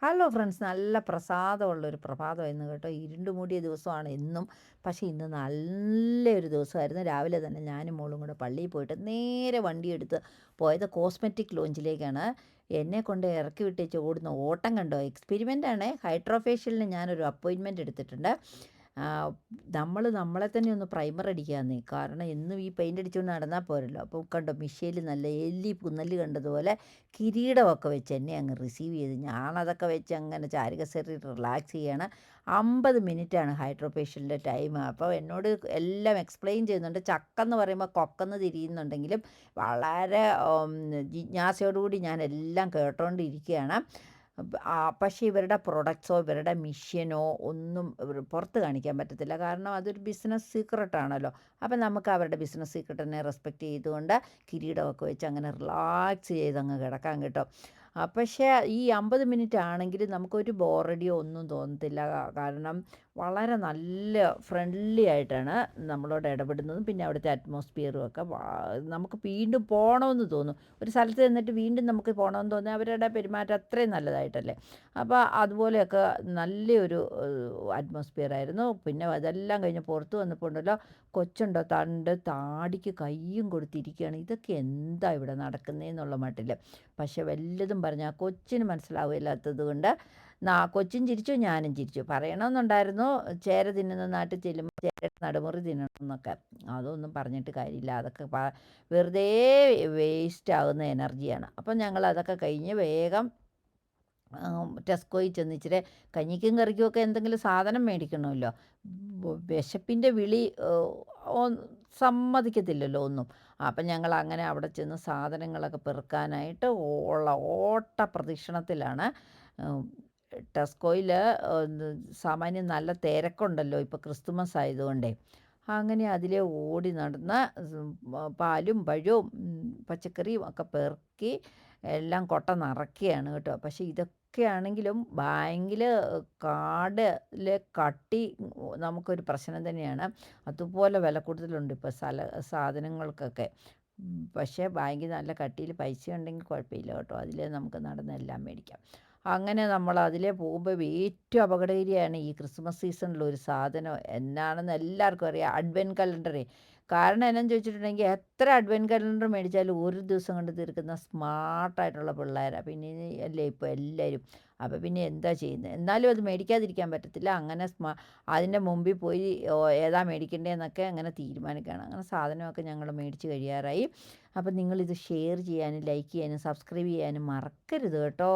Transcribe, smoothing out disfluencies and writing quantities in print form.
Hello friends, നല്ല പ്രസാദമുള്ളൊരു പ്രഭാതമായിരുന്നു കേട്ടോ. ഇരുണ്ട് മൂടിയ ദിവസമാണ് എന്നും. പക്ഷേ ഇന്ന് നല്ലൊരു ദിവസമായിരുന്നു. രാവിലെ തന്നെ ഞാനും മോളും കൂടെ പള്ളിയിൽ പോയിട്ട് നേരെ വണ്ടിയെടുത്ത് പോയത് കോസ്മെറ്റിക് ലോഞ്ചിലേക്കാണ്. എന്നെക്കൊണ്ട് ഇറക്കി വിട്ടേച്ച് ഓടുന്ന ഓട്ടം കണ്ടോ! എക്സ്പെരിമെൻ്റാണേ. ഹൈഡ്രോ ഫേഷ്യലിന് ഞാനൊരു അപ്പോയിൻറ്മെൻറ്റ് എടുത്തിട്ടുണ്ട്. നമ്മളെ തന്നെ ഒന്ന് പ്രൈമർ അടിക്കാമെന്നേ. കാരണം എന്നും ഈ പെയിൻ്റ് അടിച്ചുകൊണ്ട് നടന്നാൽ പോരല്ലോ. അപ്പോൾ കണ്ടോ, മിഷേൽ നല്ല എല്ലി പുന്നല് കണ്ടതുപോലെ കിരീടമൊക്കെ വെച്ച് എന്നെ അങ്ങ് റിസീവ് ചെയ്ത് ഞാനതൊക്കെ വെച്ച് അങ്ങനെ ചാരുകസേരയിൽ റിലാക്സ് ചെയ്യാണ്. 50 മിനിറ്റാണ് ഹൈഡ്രോ ഫേഷ്യലിൻ്റെ ടൈം. അപ്പോൾ എന്നോട് എല്ലാം എക്സ്പ്ലെയിൻ ചെയ്യുന്നുണ്ട്. ചക്കെന്ന് പറയുമ്പോൾ കൊക്കെന്ന് തിരിയുന്നുണ്ടെങ്കിലും വളരെ ജിജ്ഞാസയോടുകൂടി ഞാൻ എല്ലാം കേട്ടോണ്ടിരിക്കുകയാണ്. പക്ഷേ ഇവരുടെ പ്രൊഡക്ട്സോ ഇവരുടെ മിഷ്യനോ ഒന്നും പുറത്ത് കാണിക്കാൻ പറ്റത്തില്ല. കാരണം അതൊരു ബിസിനസ് സീക്രട്ടാണല്ലോ. അപ്പം നമുക്ക് അവരുടെ ബിസിനസ് സീക്രട്ടിനെ റെസ്പെക്റ്റ് ചെയ്തുകൊണ്ട് കിരീടമൊക്കെ വെച്ച് അങ്ങനെ റിലാക്സ് ചെയ്തങ്ങ് കിടക്കാം കേട്ടോ. പക്ഷേ ഈ 50 മിനിറ്റ് ആണെങ്കിലും നമുക്കൊരു ബോറടിയോ ഒന്നും തോന്നത്തില്ല. കാരണം വളരെ നല്ല ഫ്രണ്ട്ലി ആയിട്ടാണ് നമ്മളോട് ഇടപെടുന്നതും പിന്നെ അവിടുത്തെ അറ്റ്മോസ്ഫിയറും ഒക്കെ നമുക്ക് വീണ്ടും പോകണമെന്ന് തോന്നും. ഒരു സ്ഥലത്ത് നിന്നിട്ട് വീണ്ടും നമുക്ക് പോകണമെന്ന് തോന്നിയാൽ അവരുടെ പെരുമാറ്റം അത്രയും നല്ലതായിട്ടല്ലേ. അപ്പോൾ അതുപോലെയൊക്കെ നല്ലൊരു അറ്റ്മോസ്ഫിയർ ആയിരുന്നു. പിന്നെ അതെല്ലാം കഴിഞ്ഞ് പുറത്ത് വന്നപ്പോൾ ഉണ്ടല്ലോ, കൊച്ചുണ്ടോ താടിക്ക് കയ്യും കൊടുത്തിരിക്കുകയാണ്. ഇതൊക്കെ എന്താ ഇവിടെ നടക്കുന്നതെന്നുള്ള മട്ടിൽ. പക്ഷെ വല്ലതും പറഞ്ഞാൽ കൊച്ചിന് മനസ്സിലാവില്ലാത്തത് കൊണ്ട് കൊച്ചും ചിരിച്ചു, ഞാനും ചിരിച്ചു. പറയണമെന്നുണ്ടായിരുന്നു ചേര തിന്നുന്ന നാട്ടിൽ ചെല്ലുമ്പോൾ ചേരയുടെ നടുമുറി തിന്നണമെന്നൊക്കെ. അതൊന്നും പറഞ്ഞിട്ട് കാര്യമില്ല. അതൊക്കെ വെറുതെ വേസ്റ്റ് ആകുന്ന എനർജിയാണ്. അപ്പം ഞങ്ങൾ അതൊക്കെ കഴിഞ്ഞ് വേഗം ടെസ്കോയിൽ ചെന്ന് ഇച്ചിരി കഞ്ഞിക്കും കറിക്കുമൊക്കെ എന്തെങ്കിലും സാധനം മേടിക്കണമല്ലോ. വിശപ്പിൻ്റെ വിളി സമ്മതിക്കത്തില്ലല്ലോ ഒന്നും. അപ്പം ഞങ്ങൾ അങ്ങനെ അവിടെ ചെന്ന് സാധനങ്ങളൊക്കെ പെറുക്കാനായിട്ട് ഓട്ട പ്രദക്ഷിണത്തിലാണ്. ടെസ്കോയിൽ സാമാന്യം നല്ല തിരക്കുണ്ടല്ലോ ഇപ്പോൾ ക്രിസ്തുമസ് ആയതുകൊണ്ടേ. അങ്ങനെ അതിലെ ഓടി നടന്ന് പാലും പഴവും പച്ചക്കറിയും ഒക്കെ പെറുക്കി എല്ലാം കൊട്ട നിറയ്ക്കുകയാണ് കേട്ടോ. പക്ഷേ ഇതൊക്കെ ആണെങ്കിലും ബാങ്കിൽ കാർഡിലെ കട്ടി നമുക്കൊരു പ്രശ്നം തന്നെയാണ്. അതുപോലെ വില കൂടുതലുണ്ട് ഇപ്പോൾ സാധനങ്ങൾക്കൊക്കെ. പക്ഷേ ബാങ്കിൽ നല്ല കട്ടിയിൽ പൈസ ഉണ്ടെങ്കിൽ കുഴപ്പമില്ല കേട്ടോ. അതിലേ നമുക്ക് നടന്ന് എല്ലാം മേടിക്കാം. അങ്ങനെ നമ്മൾ അതിലേ പോകുമ്പോൾ ഏറ്റവും അപകടകാരിയാണ് ഈ ക്രിസ്മസ് സീസണിലൊരു സാധനം. എന്നാണെന്ന് എല്ലാവർക്കും അറിയാം, അഡ്വെൻറ്റ് കലണ്ടറേ. കാരണം എന്നാന്ന് ചോദിച്ചിട്ടുണ്ടെങ്കിൽ എത്ര അഡ്വെൻറ്റ് കലണ്ടർ മേടിച്ചാലും ഒരു ദിവസം കൊണ്ട് തീർക്കുന്ന സ്മാർട്ടായിട്ടുള്ള പിള്ളേരാണ് പിന്നെ അല്ലേ ഇപ്പോൾ എല്ലാവരും. അപ്പോൾ പിന്നെ എന്താ ചെയ്യുന്നത്? എന്നാലും അത് മേടിക്കാതിരിക്കാൻ പറ്റത്തില്ല. അങ്ങനെ അതിൻ്റെ മുമ്പിൽ പോയി ഏതാ മേടിക്കേണ്ടതെന്നൊക്കെ അങ്ങനെ തീരുമാനിക്കുകയാണ്. അങ്ങനെ സാധനമൊക്കെ ഞങ്ങൾ മേടിച്ച് കഴിയാറായി. അപ്പം നിങ്ങളിത് ഷെയർ ചെയ്യാനും ലൈക്ക് ചെയ്യാനും സബ്സ്ക്രൈബ് ചെയ്യാനും മറക്കരുത് കേട്ടോ.